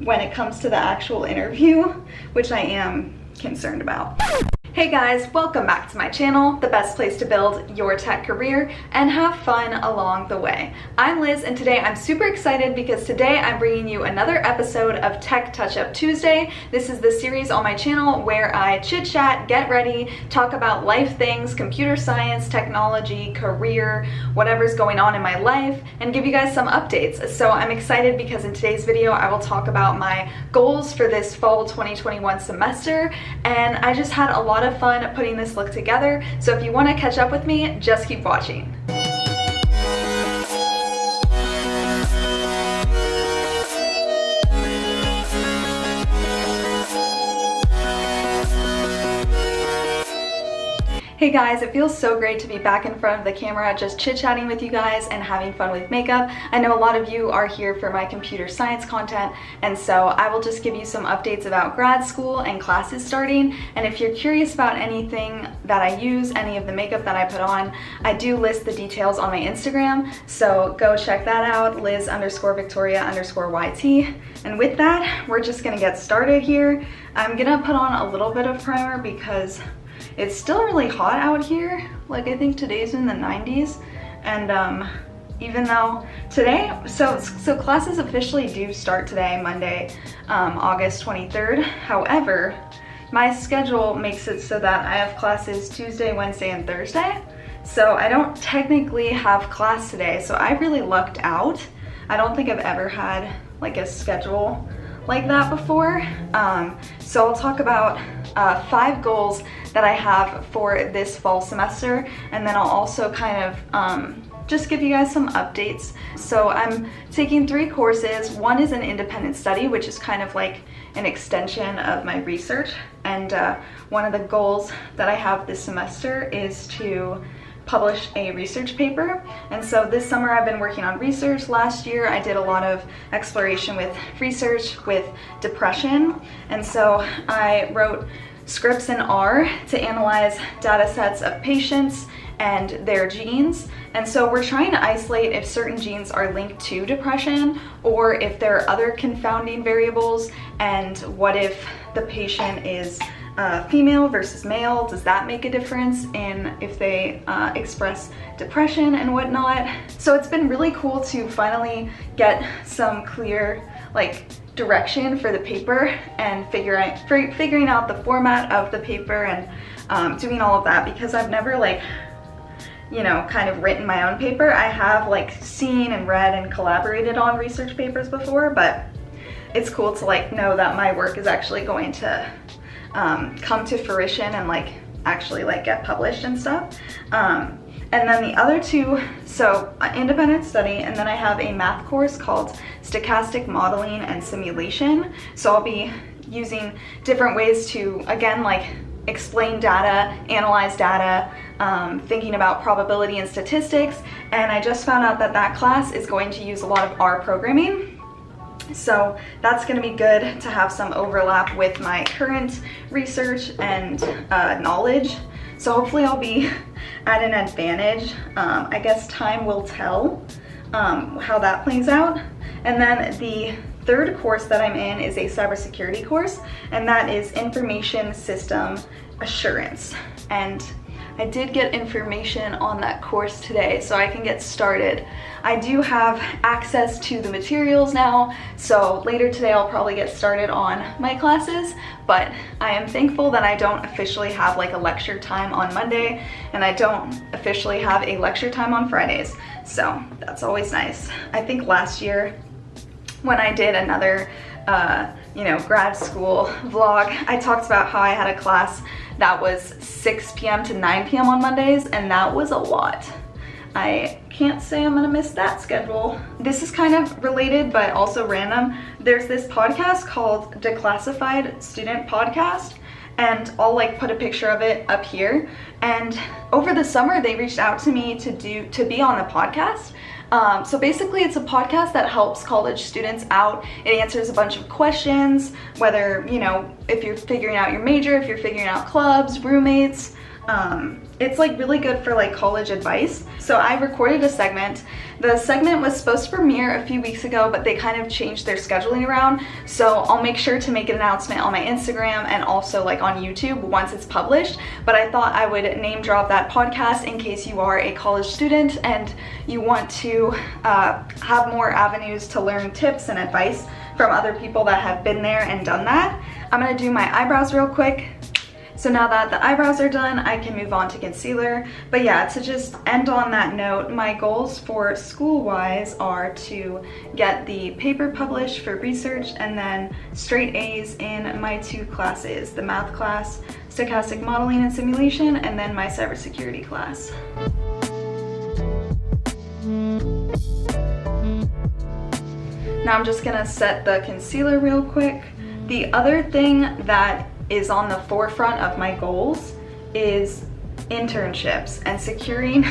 when it comes to the actual interview, which I am concerned about. Hey guys, welcome back to my channel, the best place to build your tech career and have fun along the way. I'm Liz, and today I'm super excited because today I'm bringing you another episode of Tech Touch-Up Tuesday. This is the series on my channel where I chit-chat, get ready, talk about life things, computer science, technology, career, whatever's going on in my life, and give you guys some updates. So I'm excited because in today's video I will talk about my goals for this fall 2021 semester, and I just had a lot of fun putting this look together. So if you want to catch up with me, just keep watching. Hey guys, it feels so great to be back in front of the camera just chit-chatting with you guys and having fun with makeup. I know a lot of you are here for my computer science content, and so I will just give you some updates about grad school and classes starting. And if you're curious about anything that I use, any of the makeup that I put on, I do list the details on my Instagram, so go check that out, Liz_Victoria_YT. And with that, we're just gonna get started here. I'm gonna put on a little bit of primer because it's still really hot out here. Like, I think today's in the 90s, and even though today, so classes officially do start today, Monday, August 23rd. However, my schedule makes it so that I have classes Tuesday, Wednesday, and Thursday. So I don't technically have class today, so I really lucked out. I don't think I've ever had like a schedule like that before. So I'll talk about 5 goals that I have for this fall semester, and then I'll also kind of just give you guys some updates. So I'm taking 3 courses. One is an independent study, which is kind of like an extension of my research, and one of the goals that I have this semester is to publish a research paper. And so this summer I've been working on research. Last year I did a lot of exploration with research with depression, and so I wrote scripts in R to analyze data sets of patients and their genes. And so we're trying to isolate if certain genes are linked to depression or if there are other confounding variables, and what if the patient is female versus male. Does that make a difference in if they express depression and whatnot? So it's been really cool to finally get some clear direction for the paper and figuring out the format of the paper and doing all of that, because I've never kind of written my own paper. I have seen and read and collaborated on research papers before, but it's cool to know that my work is actually going to come to fruition and actually get published and stuff. And then the other 2, so independent study, and then I have a math course called Stochastic Modeling and Simulation. So I'll be using different ways to, again, explain data, analyze data, thinking about probability and statistics. And I just found out that that class is going to use a lot of R programming. So that's going to be good to have some overlap with my current research and knowledge. So hopefully I'll be at an advantage. I guess time will tell how that plays out. And then the 3rd course that I'm in is a cybersecurity course, and that is Information System Assurance. And I did get information on that course today, so I can get started. I do have access to the materials now, so later today I'll probably get started on my classes, but I am thankful that I don't officially have a lecture time on Monday, and I don't officially have a lecture time on Fridays, so that's always nice. I think last year when I did another grad school vlog, I talked about how I had a class that was 6 p.m. to 9 p.m. on Mondays, and that was a lot. I can't say I'm gonna miss that schedule. This is kind of related, but also random. There's this podcast called Declassified Student Podcast, and I'll put a picture of it up here. And over the summer, they reached out to me to be on the podcast. So basically it's a podcast that helps college students out. It answers a bunch of questions, whether, if you're figuring out your major, if you're figuring out clubs, roommates, It's like really good for like college advice. So I recorded a segment. The segment was supposed to premiere a few weeks ago, but they kind of changed their scheduling around. So I'll make sure to make an announcement on my Instagram and also like on YouTube once it's published. But I thought I would name drop that podcast in case you are a college student and you want to have more avenues to learn tips and advice from other people that have been there and done that. I'm gonna do my eyebrows real quick. So now that the eyebrows are done, I can move on to concealer. But yeah, to just end on that note, my goals for school-wise are to get the paper published for research and then straight A's in my 2 classes, the math class, stochastic modeling and simulation, and then my cybersecurity class. Now I'm just gonna set the concealer real quick. The other thing that is on the forefront of my goals is internships and securing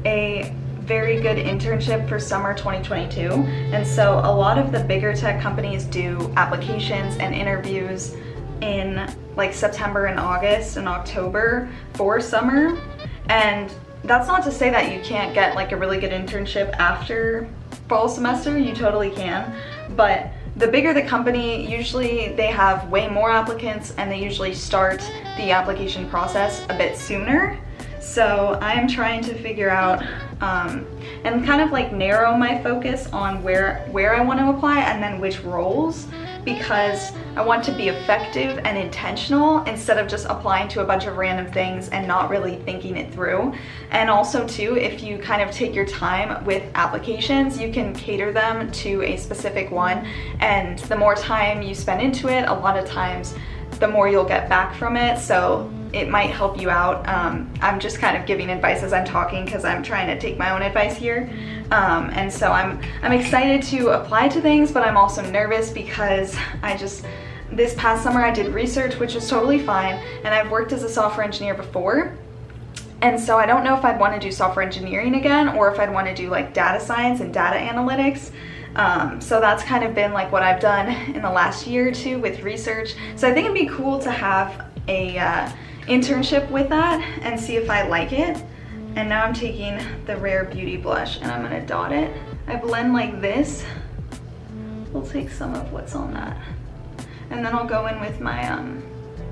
a very good internship for summer 2022. And so a lot of the bigger tech companies do applications and interviews in like September and August and October for summer. And that's not to say that you can't get like a really good internship after fall semester, you totally can, but the bigger the company, usually they have way more applicants and they usually start the application process a bit sooner. So I am trying to figure out and kind of like narrow my focus on where I want to apply and then which roles, because I want to be effective and intentional instead of just applying to a bunch of random things and not really thinking it through. And also too, if you kind of take your time with applications, you can cater them to a specific one, and the more time you spend into it, a lot of times the more you'll get back from it. So it might help you out. I'm just kind of giving advice as I'm talking because I'm trying to take my own advice here. And so I'm excited to apply to things, but I'm also nervous because this past summer I did research, which was totally fine, and I've worked as a software engineer before. And so I don't know if I'd want to do software engineering again or if I'd want to do like data science and data analytics. So that's kind of been like what I've done in the last year or two with research. So I think it'd be cool to have a internship with that and see if I like it. And now I'm taking the Rare Beauty blush and I'm gonna dot it. I blend like this. We'll take some of what's on that. And then I'll go in with my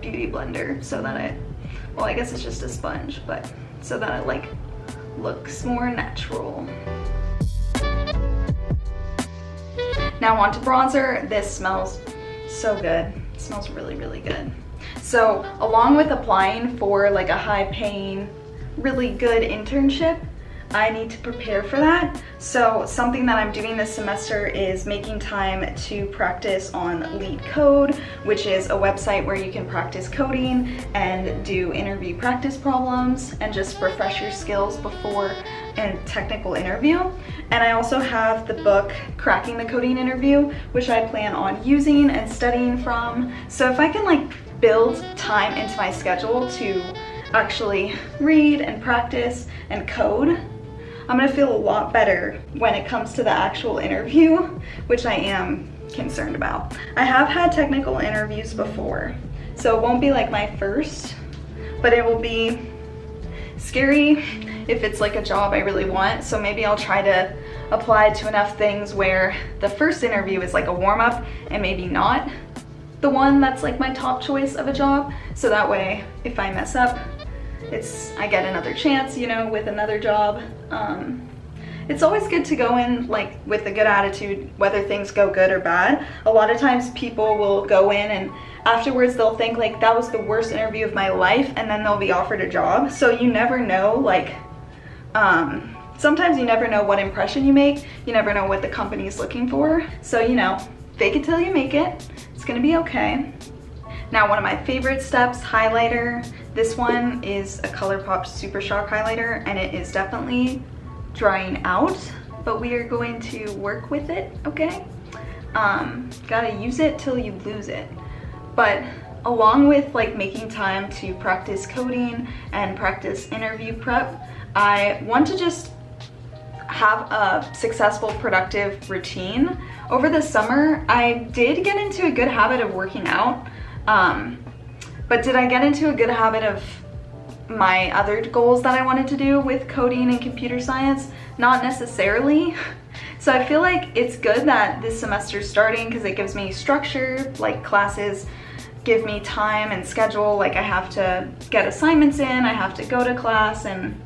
beauty blender so that well, I guess it's just a sponge, but so that it like looks more natural. Now on to bronzer. This smells so good. It smells really, really good. So along with applying for like a high paying, really good internship, I need to prepare for that. So something that I'm doing this semester is making time to practice on LeetCode, which is a website where you can practice coding and do interview practice problems and just refresh your skills before a technical interview. And I also have the book Cracking the Coding Interview, which I plan on using and studying from. So if I can like build time into my schedule to actually read and practice and code, I'm gonna feel a lot better when it comes to the actual interview, which I am concerned about. I have had technical interviews before, so it won't be like my first, but it will be scary if it's like a job I really want. So maybe I'll try to apply to enough things where the first interview is like a warm-up and maybe not the one that's like my top choice of a job. So that way, if I mess up, I get another chance, you know, with another job. It's always good to go in like with a good attitude, whether things go good or bad. A lot of times people will go in and afterwards they'll think like that was the worst interview of my life, and then they'll be offered a job. So you never know, like, sometimes you never know what impression you make. You never know what the company's looking for. So, you know, fake it till you make it. It's gonna be okay. Now, one of my favorite steps, highlighter. This one is a ColourPop Super Shock highlighter, and it is definitely drying out, but we are going to work with it, okay? Gotta use it till you lose it. But along with like making time to practice coding and practice interview prep, I want to just have a successful, productive routine. Over the summer, I did get into a good habit of working out, but did I get into a good habit of my other goals that I wanted to do with coding and computer science, not necessarily. So I feel like it's good that this semester's starting because it gives me structure, like classes give me time and schedule, like I have to get assignments in, I have to go to class and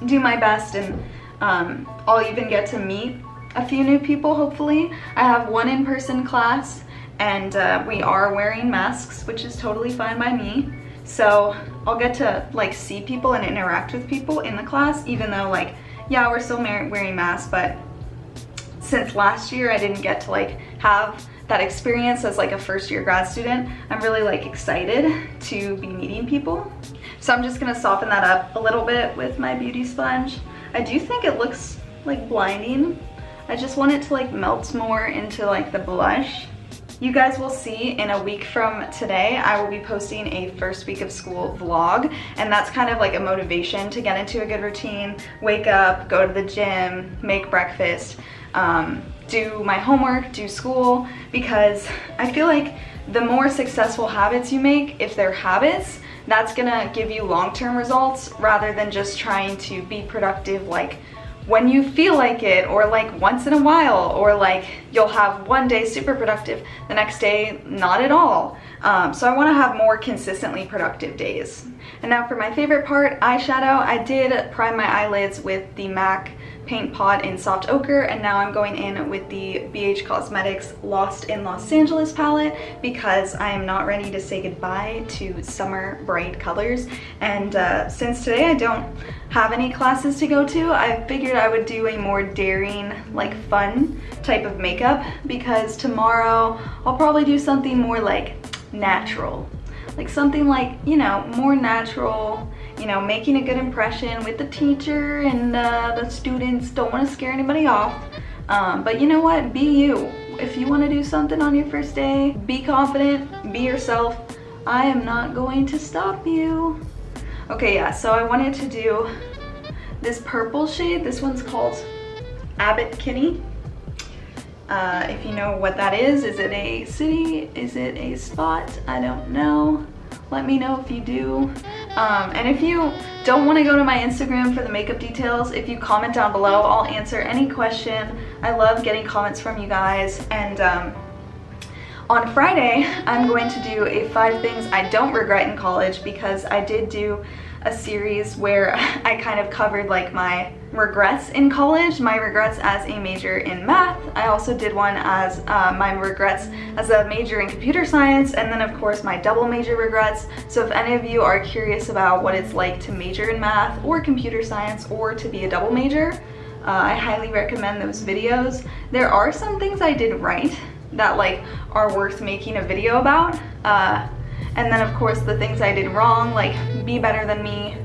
do my best, and I'll even get to meet a few new people, hopefully. I have one in-person class and we are wearing masks, which is totally fine by me. So I'll get to like see people and interact with people in the class, even though like, yeah, we're still wearing masks, but since last year I didn't get to like have that experience as like a first year grad student, I'm really like excited to be meeting people. So I'm just gonna soften that up a little bit with my beauty sponge. I do think it looks like blinding. I just want it to like melt more into like the blush. You guys will see in a week from today, I will be posting a first week of school vlog, and that's kind of like a motivation to get into a good routine, wake up, go to the gym, make breakfast, do my homework, do school, because I feel like the more successful habits you make, if they're habits, that's gonna give you long-term results rather than just trying to be productive like when you feel like it, or like once in a while, or like you'll have one day super productive, the next day not at all. So I want to have more consistently productive days. And now for my favorite part, eyeshadow. I did prime my eyelids with the MAC Paint Pot in Soft Ochre, and now I'm going in with the BH Cosmetics Lost in Los Angeles palette because I am not ready to say goodbye to summer bright colors. And since today I don't have any classes to go to, I figured I would do a more daring, like fun type of makeup, because tomorrow I'll probably do something more like natural. Like something like, you know, more natural, you know, making a good impression with the teacher and the students. Don't want to scare anybody off. But you know what? Be you. If you want to do something on your first day, be confident, be yourself. I am not going to stop you. Okay, yeah, so I wanted to do this purple shade. This one's called Abbott Kitty. If you know what that is it a city? Is it a spot? I don't know. Let me know if you do. And if you don't want to go to my Instagram for the makeup details, if you comment down below, I'll answer any question. I love getting comments from you guys. And on Friday, I'm going to do a 5 things I don't regret in college, because I did do a series where I kind of covered like my regrets in college, my regrets as a major in math. I also did one as my regrets as a major in computer science, and then of course my double major regrets. So if any of you are curious about what it's like to major in math or computer science or to be a double major, I highly recommend those videos. There are some things I did right that like are worth making a video about. And then of course the things I did wrong, like be better than me,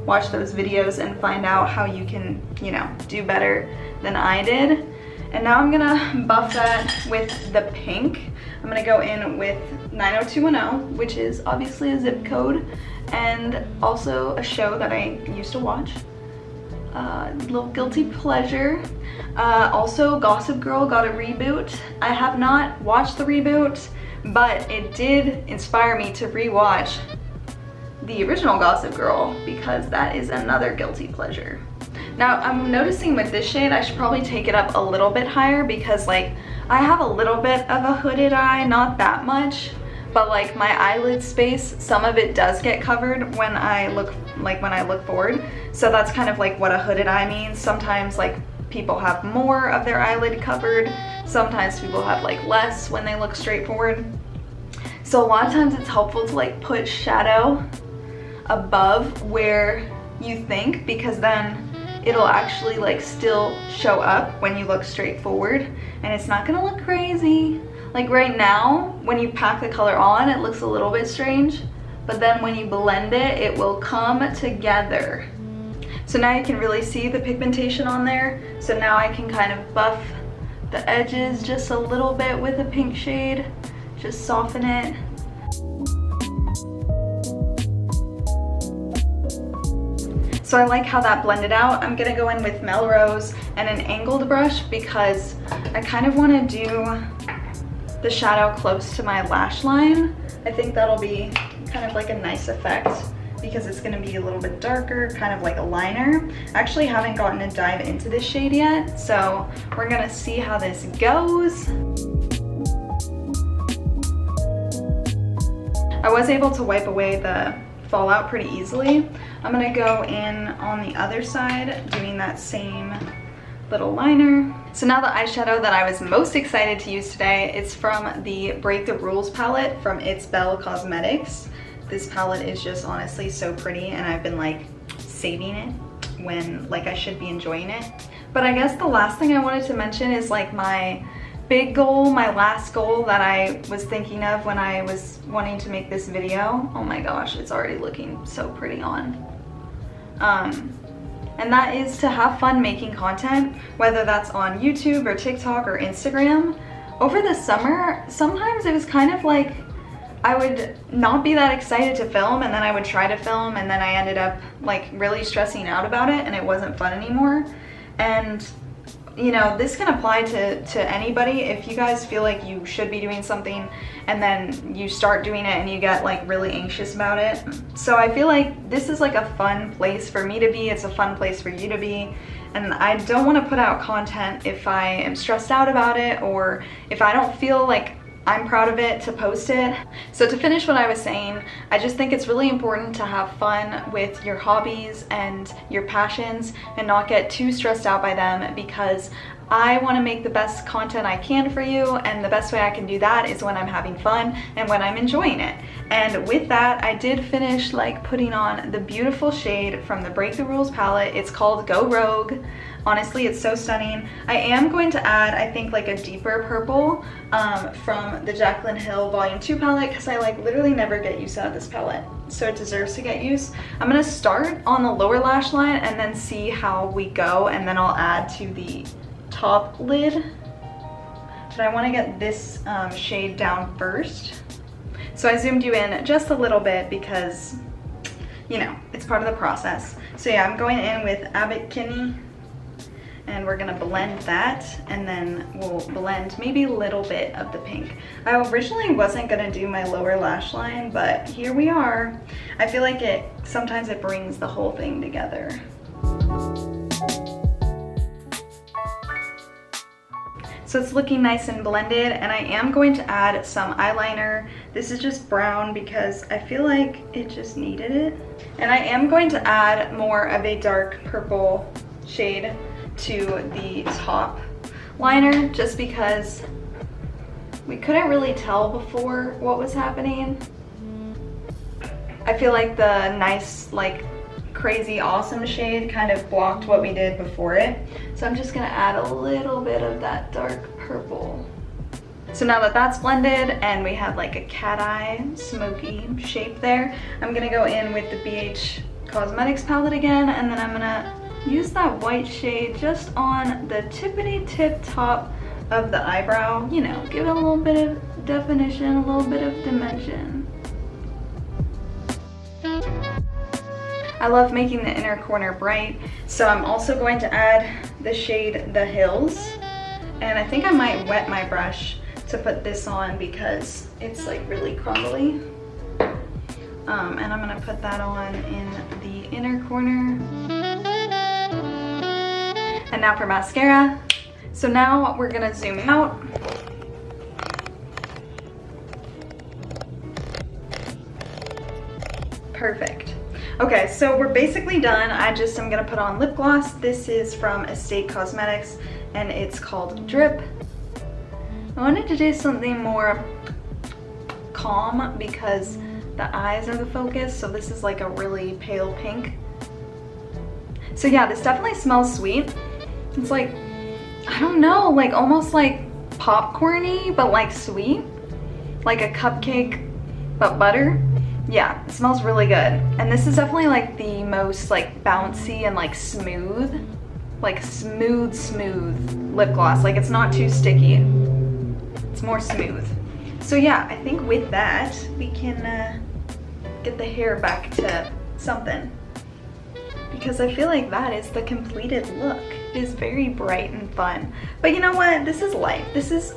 watch those videos and find out how you can, you know, do better than I did. And now I'm gonna buff that with the pink. I'm gonna go in with 90210, which is obviously a zip code and also a show that I used to watch. Little guilty pleasure. Also, Gossip Girl got a reboot. I have not watched the reboot, but it did inspire me to rewatch the original Gossip Girl, because that is another guilty pleasure. Now I'm noticing with this shade I should probably take it up a little bit higher, because like I have a little bit of a hooded eye, not that much, but like my eyelid space, some of it does get covered when I look forward. So that's kind of like what a hooded eye means. Sometimes like people have more of their eyelid covered, sometimes people have like less when they look straight forward. So a lot of times it's helpful to like put shadow above where you think, because then it'll actually like still show up when you look straight forward and it's not gonna look crazy. Like right now, when you pack the color on, it looks a little bit strange, but then when you blend it, it will come together. So now you can really see the pigmentation on there. So now I can kind of buff the edges just a little bit with a pink shade, just soften it. So I like how that blended out. I'm gonna go in with Melrose and an angled brush, because I kind of wanna do the shadow close to my lash line. I think that'll be kind of like a nice effect because it's gonna be a little bit darker, kind of like a liner. I actually haven't gotten to dive into this shade yet, so we're gonna see how this goes. I was able to wipe away the fallout pretty easily. I'm gonna go in on the other side, doing that same little liner. So now the eyeshadow that I was most excited to use today, it's from the Break the Rules palette from It's Belle Cosmetics. This palette is just honestly so pretty, and I've been like saving it when like I should be enjoying it. But I guess the last thing I wanted to mention is like my big goal, my last goal that I was thinking of when I was wanting to make this video. Oh my gosh, it's already looking so pretty on. And that is to have fun making content, whether that's on YouTube or TikTok or Instagram. Over the summer, sometimes it was kind of like I would not be that excited to film, and then I would try to film, and then I ended up like really stressing out about it, and it wasn't fun anymore. And you know, this can apply to anybody. If you guys feel like you should be doing something and then you start doing it and you get like really anxious about it. So I feel like this is like a fun place for me to be. It's a fun place for you to be. And I don't want to put out content if I am stressed out about it, or if I don't feel like I'm proud of it to post it. So to finish what I was saying, I just think it's really important to have fun with your hobbies and your passions and not get too stressed out by them, because I want to make the best content I can for you, and the best way I can do that is when I'm having fun and when I'm enjoying it. And with that, I did finish like putting on the beautiful shade from the Break the Rules palette. It's called Go Rogue. Honestly, it's so stunning. I am going to add, I think, like a deeper purple from the Jaclyn Hill Volume 2 palette, because I like literally never get use out of this palette, so it deserves to get use. I'm gonna start on the lower lash line and then see how we go, and then I'll add to the top lid. But I want to get this shade down first. So I zoomed you in just a little bit because, you know, it's part of the process. So yeah, I'm going in with Abbott Kinney, and we're gonna blend that, and then we'll blend maybe a little bit of the pink. I originally wasn't gonna do my lower lash line, but here we are. I feel like sometimes it brings the whole thing together. So it's looking nice and blended, and I am going to add some eyeliner. This is just brown because I feel like it just needed it. And I am going to add more of a dark purple shade to the top liner, just because we couldn't really tell before what was happening. I feel like the nice, like crazy awesome shade kind of blocked what we did before it. So I'm just gonna add a little bit of that dark purple. So now that that's blended and we have like a cat eye smoky shape there, I'm gonna go in with the BH Cosmetics palette again, and then I'm gonna use that white shade just on the tippity tip top of the eyebrow. You know, give it a little bit of definition, a little bit of dimension. I love making the inner corner bright, so I'm also going to add the shade The Hills. And I think I might wet my brush to put this on because it's like really crumbly. And I'm gonna put that on in the inner corner. And now for mascara. So now we're gonna zoom out. Perfect. Okay, so we're basically done. I'm gonna put on lip gloss. This is from Estate Cosmetics and it's called Drip. I wanted to do something more calm because the eyes are the focus, so this is like a really pale pink. So yeah, this definitely smells sweet. It's like, I don't know, like almost like popcorny, but like sweet. Like a cupcake, but butter. Yeah, it smells really good. And this is definitely like the most like bouncy and like smooth lip gloss. Like it's not too sticky. It's more smooth. So yeah, I think with that, we can get the hair back to something. Because I feel like that is the completed look. It is very bright and fun. But you know what? This is life.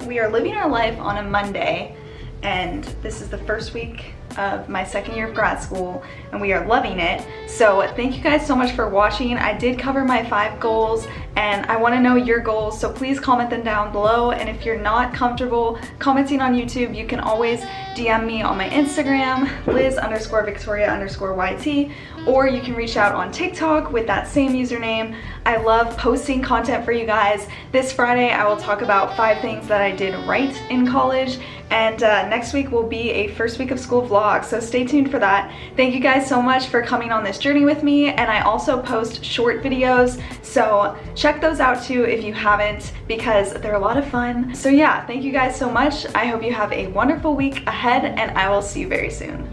We are living our life on a Monday, and this is the first week of my second year of grad school, and we are loving it. So thank you guys so much for watching. I did cover my 5 goals, and I want to know your goals, so please comment them down below. And if you're not comfortable commenting on YouTube, you can always DM me on my Instagram, Liz_Victoria_YT, or you can reach out on TikTok with that same username. I love posting content for you guys. This Friday I will talk about 5 things that I did right in college, and next week will be a first week of school vlog, so stay tuned for that. Thank you guys so much for coming on this journey with me, and I also post short videos, so check those out too if you haven't, because they're a lot of fun. So yeah, thank you guys so much. I hope you have a wonderful week ahead, and I will see you very soon.